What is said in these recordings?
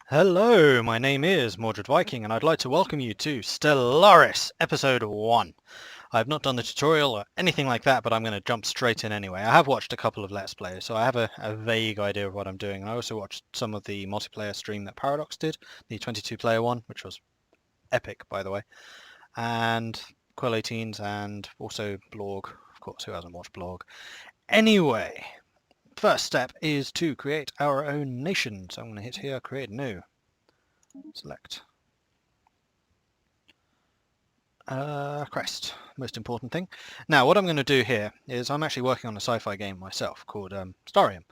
Hello, my name is Mordred Viking and I'd like to welcome you to Stellaris Episode 1. I've not done the tutorial or anything like that, but I'm going to jump straight in anyway. I have watched a couple of Let's Plays, so I have a vague idea of what I'm doing. I also watched some of the multiplayer stream that Paradox did, the 22-player one, which was epic, by the way, and Quill 18s and also Blog. Of course, who hasn't watched Blog? Anyway, first step is to create our own nation. So I'm going to hit here, create new. Select. Crest, most important thing. Now what I'm going to do here is I'm actually working on a sci-fi game myself called Starium,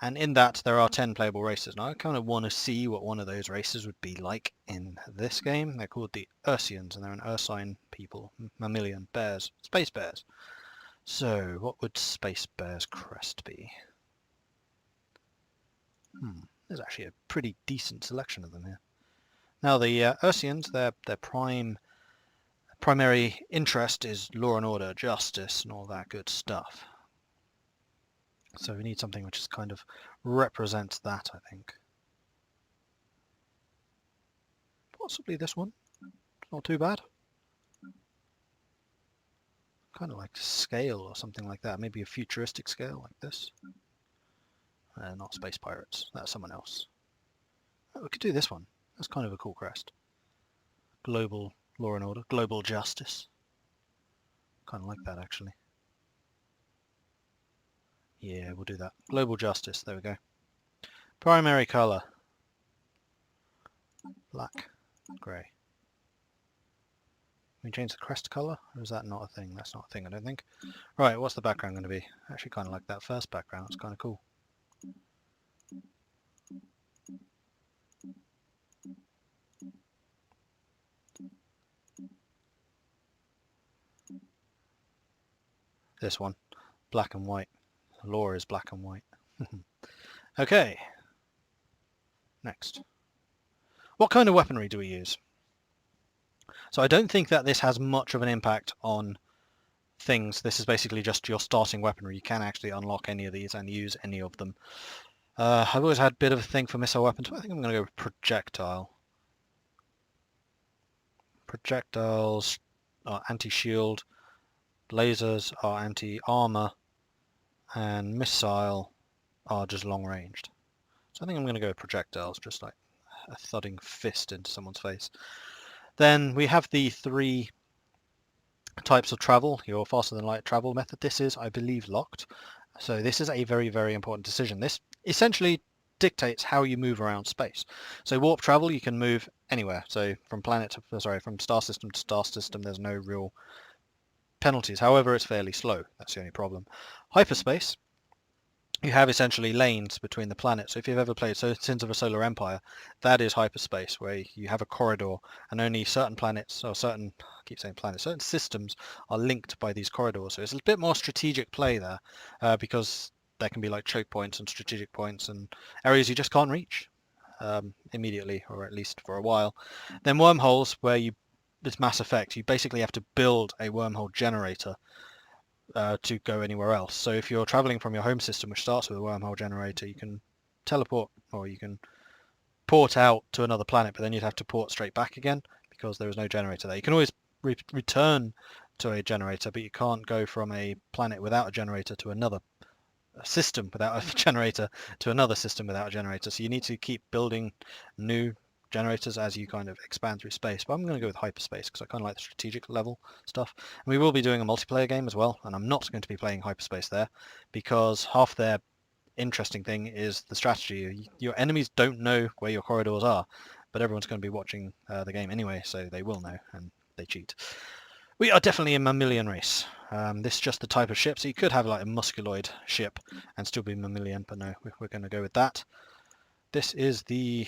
and in that there are 10 playable races. Now I kind of want to see what one of those races would be like in this game. They're called the Ursians, and they're an Ursine people, mammalian bears, space bears. So what would space bear's crest be? There's actually a pretty decent selection of them here. Now the Ursians, their primary interest is law and order, justice, and all that good stuff. So we need something which is kind of represents that, I think. Possibly this one. It's not too bad. Kind of like scale or something like that. Maybe a futuristic scale like this. Not space pirates. That's someone else. Oh, we could do this one. That's kind of a cool crest. Global law and order. Global justice. Kind of like that, actually. Yeah, we'll do that. Global justice. There we go. Primary colour. Black. Grey. Can we change the crest colour? Or is that not a thing? That's not a thing, I don't think. Right, what's the background going to be? I actually kind of like that first background. It's kind of cool. This one. Black and white. The law is black and white. Okay. Next. What kind of weaponry do we use? So I don't think that this has much of an impact on things. This is basically just your starting weaponry. You can actually unlock any of these and use any of them. I've always had a bit of a thing for missile weapons, but I think I'm going to go with projectile. Projectiles are anti-shield, lasers are anti-armor, and missile are just long-ranged. So I think I'm going to go with projectiles, just like a thudding fist into someone's face. Then we have the 3 types of travel, your faster than light travel method. This is, I believe, locked. So this is a very, very important decision. This essentially dictates how you move around space. So warp travel, you can move anywhere. So from from star system to star system, there's no real penalties. However, it's fairly slow. That's the only problem. Hyperspace, you have essentially lanes between the planets. So if you've ever played Sins of a Solar Empire, that is hyperspace, where you have a corridor and only certain planets, or certain systems are linked by these corridors. So it's a bit more strategic play there, because there can be like choke points and strategic points and areas you just can't reach immediately, or at least for a while. Then wormholes, where this Mass Effect, you basically have to build a wormhole generator to go anywhere else. So if you're traveling from your home system, which starts with a wormhole generator, you can teleport, or you can port out to another planet, but then you'd have to port straight back again because there is no generator there. You can always return to a generator, but you can't go from a planet without a generator to another system without a generator to another system without a generator. So you need to keep building new generators as you kind of expand through space. But I'm going to go with hyperspace because I kind of like the strategic level stuff. And we will be doing a multiplayer game as well, and I'm not going to be playing hyperspace there because half their interesting thing is the strategy. Your enemies don't know where your corridors are, but everyone's going to be watching the game anyway, so they will know, and they cheat. We are definitely a mammalian race. This is just the type of ship, so you could have like a musculoid ship and still be mammalian, but no, we're going to go with that. This is the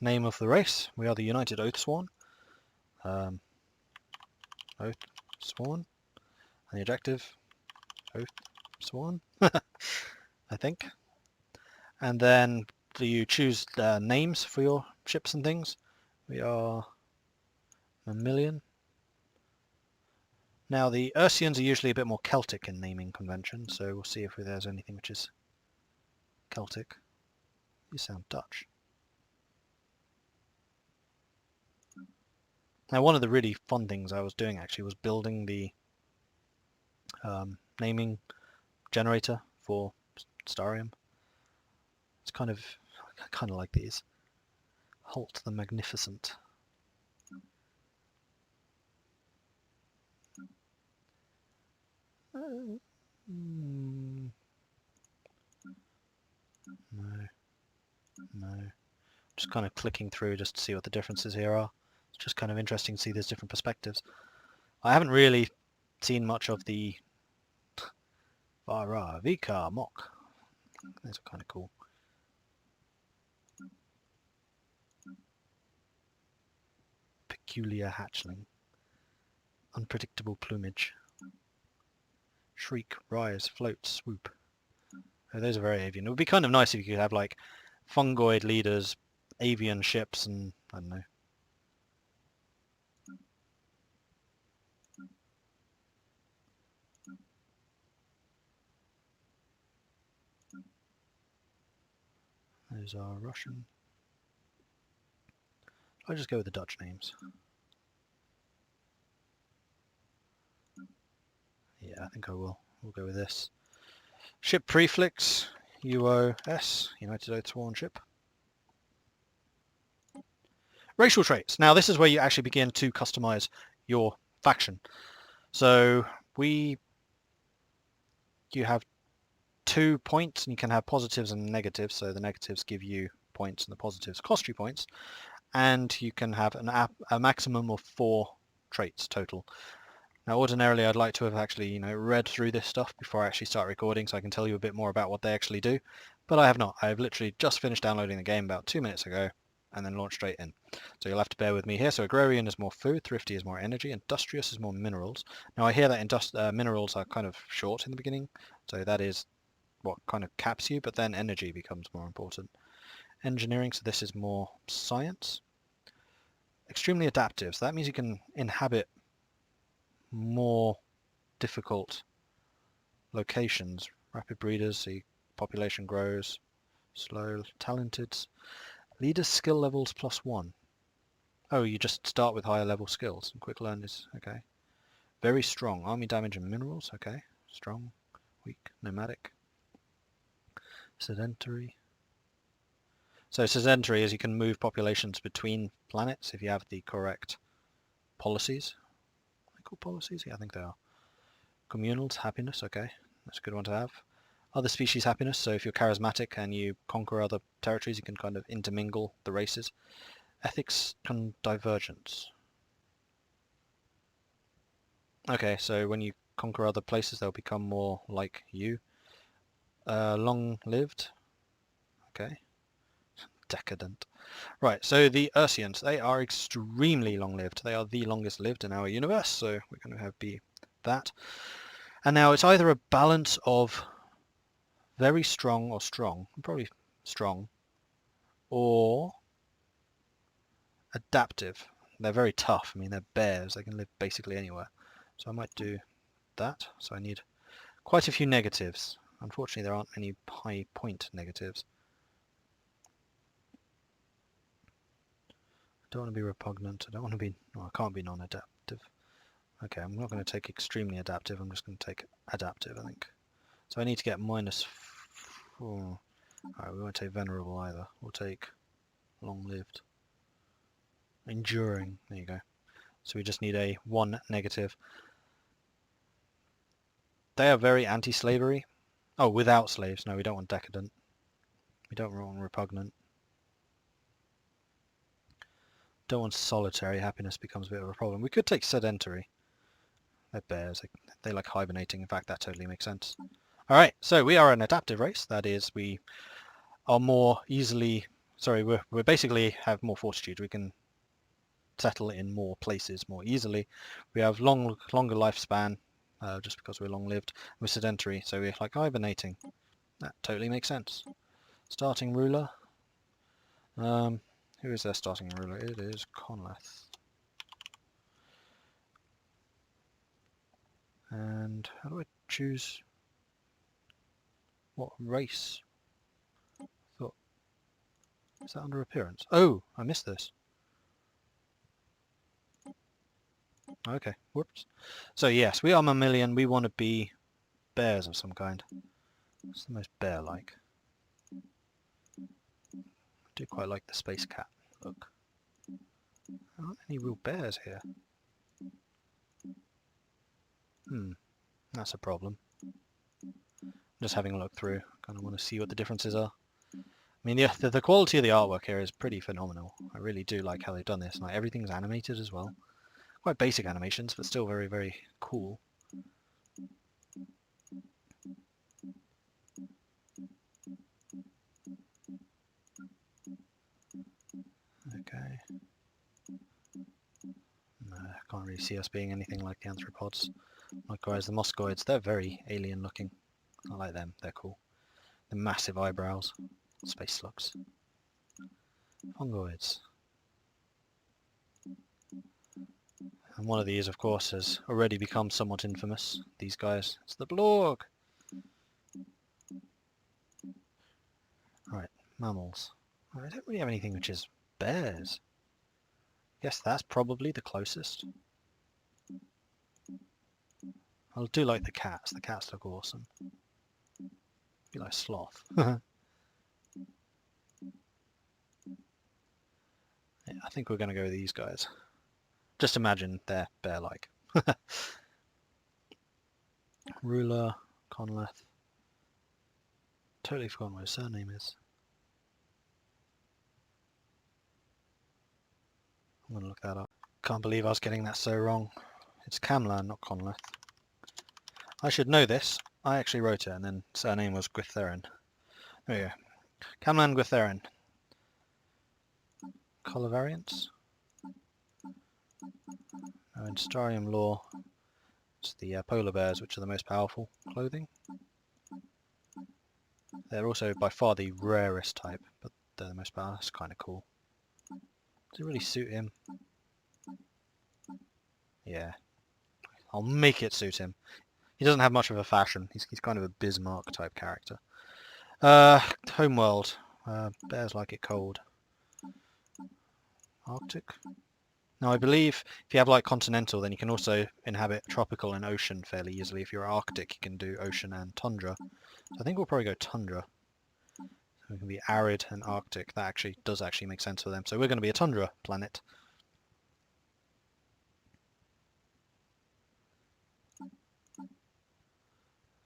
name of the race. We are the United Oathsworn. Oathsworn. And the objective, Oathsworn, I think. And then you choose names for your ships and things. We are mammalian. Now the Ursians are usually a bit more Celtic in naming convention, so we'll see if there's anything which is Celtic. You sound Dutch. Now one of the really fun things I was doing actually was building the naming generator for Starium. It's kind of like these. Holt the Magnificent. No. Just kind of clicking through just to see what the differences here are. It's just kind of interesting to see there's different perspectives. I haven't really seen much of the Vara, Vika, Mock. These are kind of cool. Peculiar hatchling. Unpredictable plumage. Shriek, rise, float, swoop. Oh, those are very avian. It would be kind of nice if you could have like fungoid leaders, avian ships, and I don't know. Those are Russian. I'll just go with the Dutch names. Yeah, I think I will. We'll go with this. Ship prefix, UOS, United Oathsworn ship. Racial traits. Now this is where you actually begin to customize your faction. So you have 2 points, and you can have positives and negatives. So the negatives give you points and the positives cost you points. And you can have a maximum of 4 traits total. Now ordinarily I'd like to have actually read through this stuff before I actually start recording so I can tell you a bit more about what they actually do, but I have not. I've literally just finished downloading the game about 2 minutes ago and then launched straight in. So you'll have to bear with me here. So agrarian is more food, thrifty is more energy, industrious is more minerals. Now I hear that minerals are kind of short in the beginning, so that is what kind of caps you, but then energy becomes more important. Engineering, so this is more science. Extremely adaptive, so that means you can inhabit more difficult locations. Rapid breeders, see population grows. Slow, talented. Leaders skill levels +1. Oh, you just start with higher level skills. And quick learn is okay. Very strong. Army damage and minerals, okay. Strong, weak, nomadic. Sedentary. So sedentary is you can move populations between planets if you have the correct policies. Policies? Yeah, I think they are. Communals, happiness, okay. That's a good one to have. Other species happiness, so if you're charismatic and you conquer other territories, you can kind of intermingle the races. Ethics and divergence. Okay, so when you conquer other places, they'll become more like you. Long-lived. Okay. Decadent. Right, so the Ursians, they are extremely long-lived. They are the longest lived in our universe, so we're going to have be that. And now it's either a balance of very strong or strong, probably strong, or adaptive. They're very tough. I mean, they're bears. They can live basically anywhere. So I might do that. So I need quite a few negatives. Unfortunately, there aren't any high point negatives. I don't want to be repugnant. I don't want to be... No, I can't be non-adaptive. Okay, I'm not going to take extremely adaptive. I'm just going to take adaptive, I think. So I need to get -4. Alright, we won't take venerable either. We'll take long-lived. Enduring. There you go. So we just need a 1 negative. They are very anti-slavery. Oh, without slaves. No, we don't want decadent. We don't want repugnant. Don't want solitary. Happiness becomes a bit of a problem. We could take sedentary. They're bears. They like hibernating. In fact, that totally makes sense. Alright, so we are an adaptive race. That is, we are more easily... Sorry, we basically have more fortitude. We can settle in more places more easily. We have longer lifespan, just because we're long-lived. We're sedentary, so we're like hibernating. That totally makes sense. Starting ruler. Who is their starting ruler? It is Conlath. And how do I choose what race? Thought, is that under appearance? Oh, I missed this. Okay, whoops. So yes, we are mammalian. We want to be bears of some kind. It's the most bear-like. I do quite like the space cat look. There aren't any real bears here. That's a problem. Just having a look through. Kind of want to see what the differences are. I mean, the quality of the artwork here is pretty phenomenal. I really do like how they've done this. Like, everything's animated as well. Quite basic animations, but still very, very cool. Okay. No, I can't really see us being anything like the anthropods. Likewise, the moscoids, they're very alien looking. I like them, they're cool. The massive eyebrows. Space slugs. Fungoids. And one of these, of course, has already become somewhat infamous. These guys. It's the Blorg! Right, mammals. I don't really have anything which is bears. Guess that's probably the closest. I do like the cats. The cats look awesome. Be like sloth. Yeah, I think we're going to go with these guys. Just imagine they're bear-like. Ruler, Conleth. Totally forgotten what his surname is. I'm going to look that up. Can't believe I was getting that so wrong. It's Camlan, not Conleth. I should know this. I actually wrote it, and then surname was Gwytherin. There we go. Camlan Gwytherin. Colour variants? Oh, in Starium lore, it's the polar bears which are the most powerful clothing. They're also by far the rarest type, but they're the most powerful. That's kind of cool. Does it really suit him? Yeah. I'll make it suit him. He doesn't have much of a fashion. He's kind of a Bismarck type character. Homeworld. Bears like it cold. Arctic? Now I believe if you have like continental, then you can also inhabit tropical and ocean fairly easily. If you're Arctic, you can do ocean and tundra. So I think we'll probably go tundra. So we can be arid and Arctic. That actually does make sense for them. So we're going to be a tundra planet.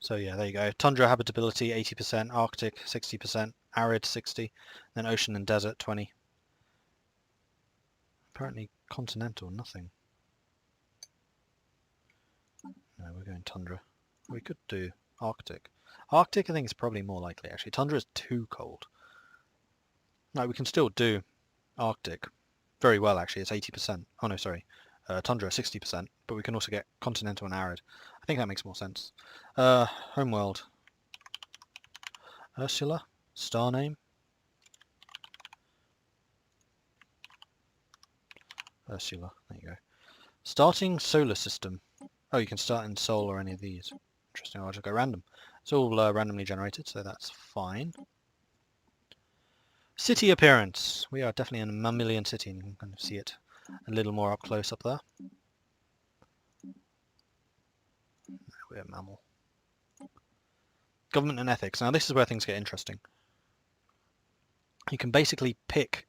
So yeah, there you go. Tundra habitability 80%, Arctic 60%, arid 60%, then ocean and desert 20%. Apparently continental, nothing. No, we're going tundra. We could do Arctic. Arctic I think is probably more likely actually. Tundra is too cold. No, we can still do Arctic very well actually. It's 80%. Oh no, sorry. Tundra 60%, but we can also get continental and arid. I think that makes more sense. Homeworld. Ursula? Star name? Ursula, there you go. Starting solar system. Oh, you can start in Sol or any of these. Interesting, I'll just go random. It's all randomly generated, so that's fine. City appearance. We are definitely in a mammalian city, and you can kind of see it a little more up close up there. We're a mammal. Government and ethics. Now this is where things get interesting. You can basically pick,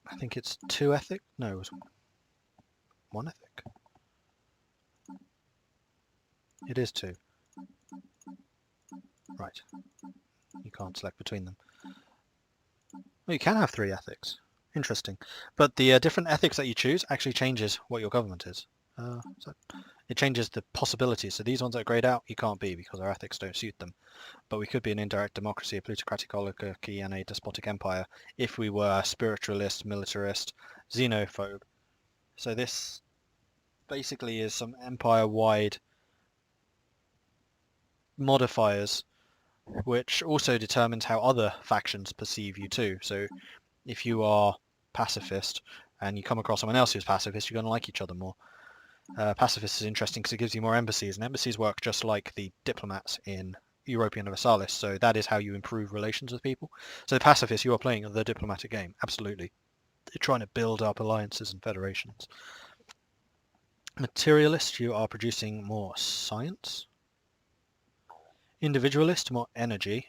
I think it's 2 ethic? No, it was 1 ethic. It is 2. Right. You can't select between them. Well, you can have 3 ethics. Interesting. But the different ethics that you choose actually changes what your government is. So it changes the possibilities. So these ones that are grayed out, you can't be because our ethics don't suit them. But we could be an indirect democracy, a plutocratic oligarchy, and a despotic empire if we were a spiritualist, militarist, xenophobe. So this basically is some empire-wide modifiers which also determines how other factions perceive you too. So if you are pacifist and you come across someone else who's pacifist, you're going to like each other more. Pacifist is interesting because it gives you more embassies, and embassies work just like the diplomats in Europa Universalis, so that is how you improve relations with people. So the pacifist, you are playing the diplomatic game, absolutely. You're trying to build up alliances and federations. Materialist, you are producing more science. Individualist, more energy,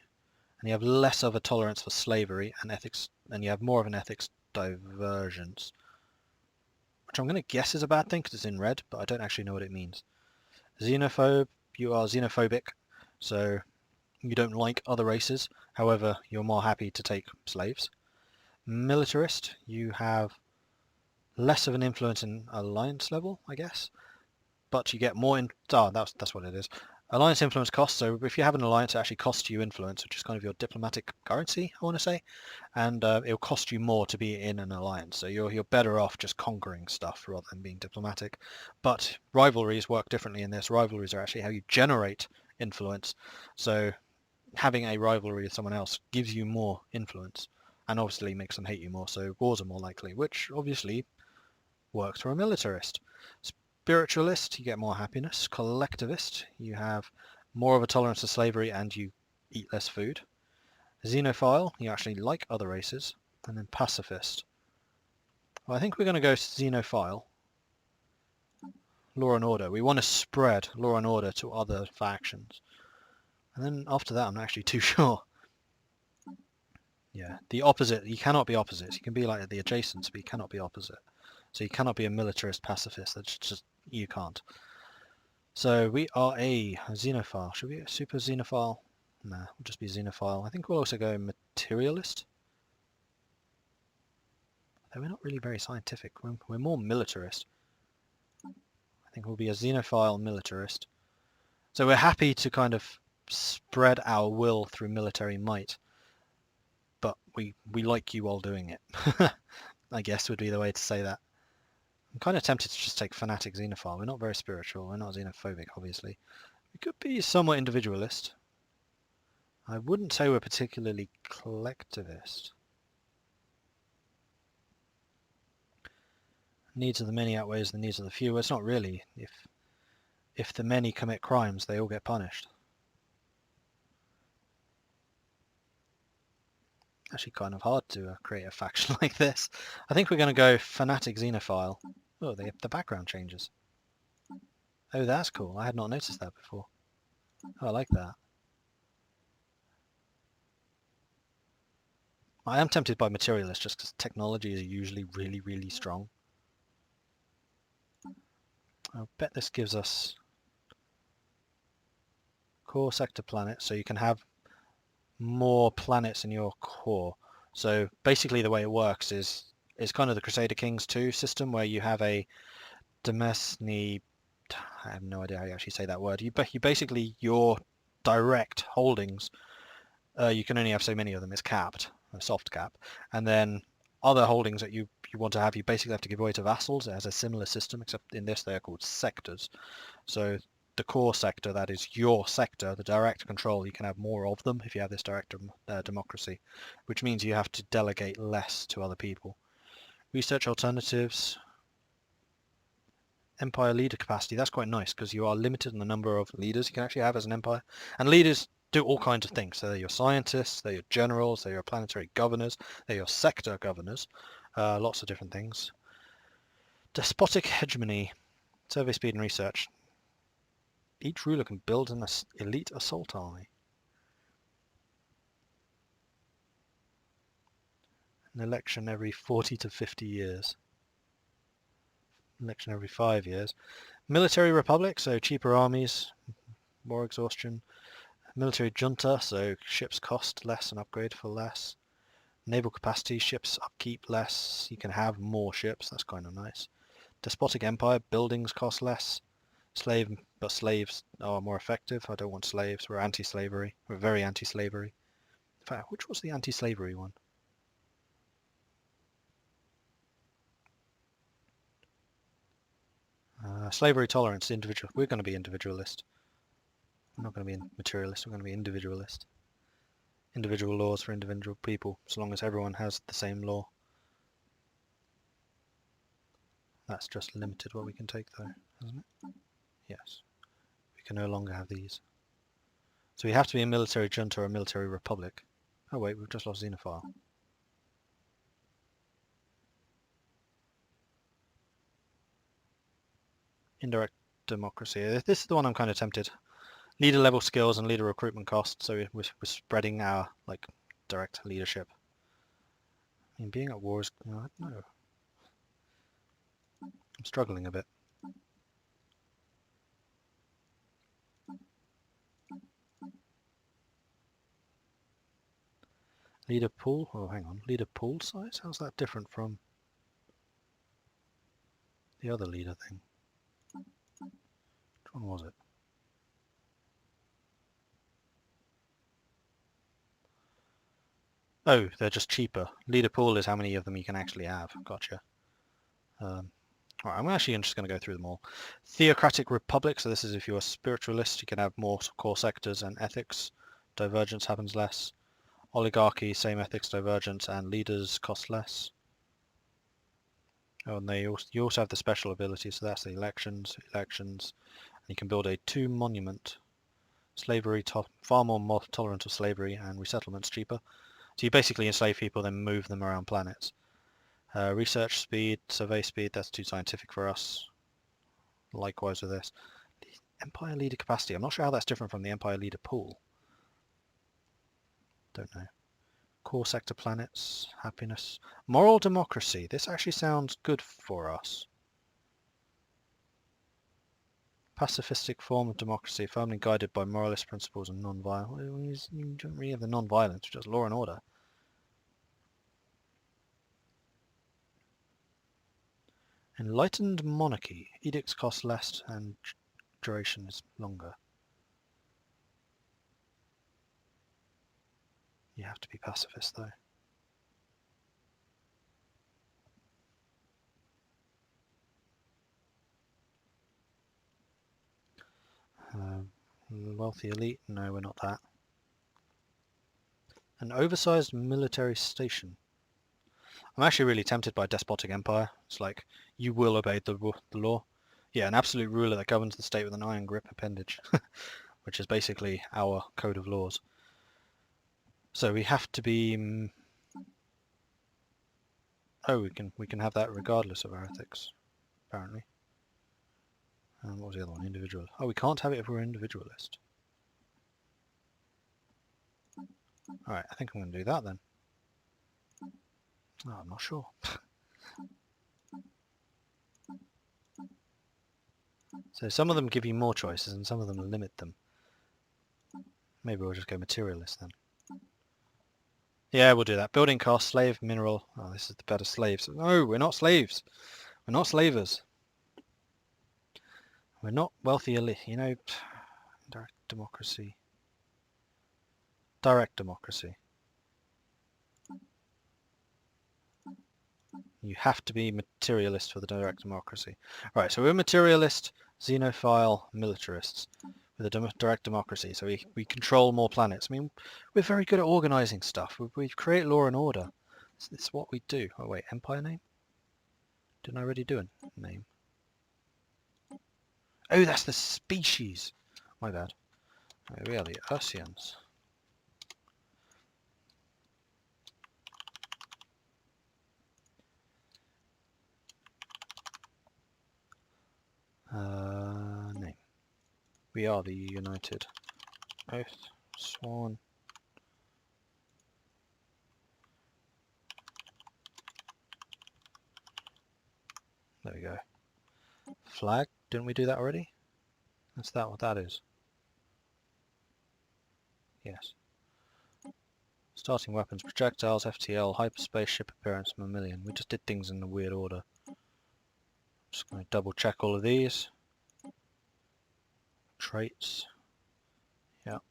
and you have less of a tolerance for slavery and ethics, and you have more of an ethics divergence, which I'm going to guess is a bad thing because it's in red, but I don't actually know what it means. Xenophobe, you are xenophobic, so you don't like other races, however, you're more happy to take slaves. Militarist, you have less of an influence in alliance level, I guess, but you get more in... Oh, that's what it is. Alliance influence costs, so if you have an alliance, it actually costs you influence, which is kind of your diplomatic currency, I want to say, and it'll cost you more to be in an alliance, so you're better off just conquering stuff rather than being diplomatic. But rivalries work differently in this. Rivalries are actually how you generate influence, so having a rivalry with someone else gives you more influence, and obviously makes them hate you more, so wars are more likely, which obviously works for a militarist. Spiritualist, you get more happiness. Collectivist, you have more of a tolerance to slavery and you eat less food. Xenophile, you actually like other races. And then pacifist. Well, I think we're going to go xenophile. Law and order. We want to spread law and order to other factions. And then after that, I'm not actually too sure. Yeah, the opposite. You cannot be opposites. You can be like the adjacents, but you cannot be opposite. So you cannot be a militarist pacifist. That's just, you can't. So we are a xenophile. Should we be a super xenophile? Nah, we'll just be xenophile. I think we'll also go materialist. Though we're not really very scientific. We're more militarist. I think we'll be a xenophile militarist. So we're happy to kind of spread our will through military might. But we like you while doing it. I guess would be the way to say that. I'm kind of tempted to just take fanatic xenophile. We're not very spiritual. We're not xenophobic, obviously. We could be somewhat individualist. I wouldn't say we're particularly collectivist. Needs of the many outweighs the needs of the few. Well, it's not really. If the many commit crimes, they all get punished. Actually kind of hard to create a faction like this. I think we're going to go fanatic xenophile. Oh, the background changes. Oh, that's cool. I had not noticed that before. Oh, I like that. I am tempted by materialist just because technology is usually really, really strong. I bet this gives us core sector planet, so you can have more planets in your core. So basically the way it works is kind of the Crusader Kings 2 system where you have a Demesne... I have no idea how you actually say that word. You basically, your direct holdings, you can only have so many of them. It's capped, a soft cap. And then other holdings that you want to have, you basically have to give away to vassals. It has a similar system, except in this they're called sectors. So the core sector, that is your sector, the direct control, you can have more of them if you have this direct democracy, which means you have to delegate less to other people. Research alternatives. Empire leader capacity, that's quite nice because you are limited in the number of leaders you can actually have as an empire. And leaders do all kinds of things. So they're your scientists, they're your generals, they're your planetary governors, they're your sector governors, lots of different things. Despotic hegemony, survey speed and research. Each ruler can build an elite assault army. An election every 40 to 50 years. Election every 5 years. Military republic, so cheaper armies, more exhaustion. Military junta, so ships cost less and upgrade for less. Naval capacity, ships upkeep less. You can have more ships, that's kind of nice. Despotic empire, buildings cost less. But slaves are more effective. I don't want slaves. We're anti-slavery. We're very anti-slavery. In fact, which was the anti-slavery one? Slavery tolerance, individual. We're going to be individualist. We're not going to be materialist. We're going to be individualist. Individual laws for individual people, as long as everyone has the same law. That's just limited what we can take though, isn't it? Yes. We can no longer have these. So we have to be a military junta or a military republic. Oh wait, we've just lost Xenophile. Indirect democracy. This is the one I'm kind of tempted. Leader level skills and leader recruitment costs, so we're spreading our like direct leadership. I mean, being at war is, I don't know. I'm struggling a bit. Leader pool? Oh, hang on. Leader pool size? How's that different from the other leader thing? Which one was it? Oh, they're just cheaper. Leader pool is how many of them you can actually have. Gotcha. Alright, I'm actually just going to go through them all. Theocratic Republic, so this is if you're a spiritualist, you can have more core sectors and ethics. Divergence happens less. Oligarchy, same ethics divergence, and leaders cost less. Oh, and you also have the special ability, so that's the elections. And you can build a 2 monument. Slavery, far more tolerant of slavery, and resettlement's cheaper. So you basically enslave people, then move them around planets. Research speed, survey speed, that's too scientific for us. Likewise with this. Empire leader capacity, I'm not sure how that's different from the Empire leader pool. Don't know. Core sector planets, happiness. Moral democracy, this actually sounds good for us. Pacifistic form of democracy, firmly guided by moralist principles and non-violence. You don't really have the non-violence, just law and order. Enlightened monarchy. Edicts cost less and duration is longer. You have to be pacifist though. Wealthy elite? No, we're not that. An oversized military station. I'm actually really tempted by despotic empire. It's like, you will obey the law. Yeah, an absolute ruler that governs the state with an iron grip appendage, which is basically our code of laws. So we have to be... Oh, we can have that regardless of our ethics, apparently. And what was the other one? Individual. Oh, we can't have it if we're individualist. Alright, I think I'm going to do that then. Oh, I'm not sure. So some of them give you more choices and some of them limit them. Maybe we'll just go materialist then. Yeah, we'll do that. Building cost, slave, mineral. Oh, this is the better slaves. No, we're not slaves. We're not slavers. We're not wealthy elite. You know, direct democracy. Direct democracy. You have to be materialist for the direct democracy. Right, so we're materialist, xenophile, militarists with a direct democracy. So we control more planets. I mean, we're very good at organising stuff. We create law and order. It's what we do. Oh wait, empire name? Didn't I already do a name? Oh, that's the species. My bad. Right, we are the Ursians. Name. We are the United Oathsworn. There we go. Flag. Didn't we do that already? That's that what that is. Yes. Starting weapons, projectiles, FTL, hyperspace, ship appearance, mammalian. We just did things in a weird order. Just going to double check all of these. Traits. Yep.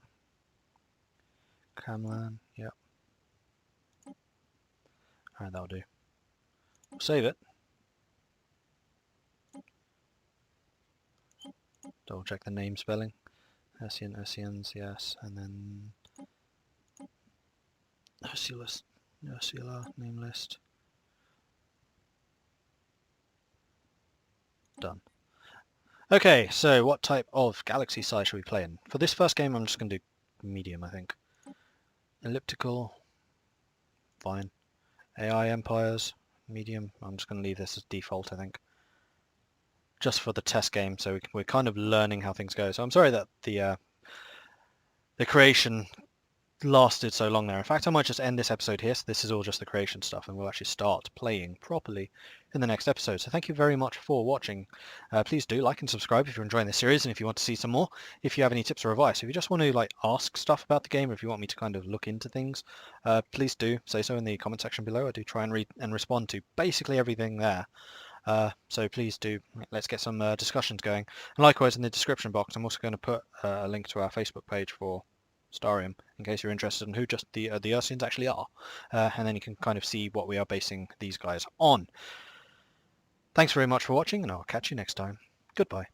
Camlan. Yep. Alright, that'll do. We'll save it. Double check the name spelling. Ursians, yes. And then Ursula name list. Done. Okay, so what type of galaxy size should we play in? For this first game, I'm just going to do medium, I think. Elliptical, fine. AI empires, medium. I'm just going to leave this as default, I think. Just for the test game, so we're kind of learning how things go. So I'm sorry that the creation lasted so long there. In fact, I might just end this episode here, so this is all just the creation stuff, and we'll actually start playing properly in the next episode. So thank you very much for watching. Please do like and subscribe if you're enjoying this series, and if you want to see some more. If you have any tips or advice, if you just want to like ask stuff about the game, or if you want me to kind of look into things, please do say so in the comment section below. I do try and read and respond to basically everything there. So please do, let's get some discussions going. And likewise, in the description box, I'm also going to put a link to our Facebook page for Starium, in case you're interested in who just the Ursians actually are, and then you can kind of see what we are basing these guys on. Thanks very much for watching, and I'll catch you next time. Goodbye.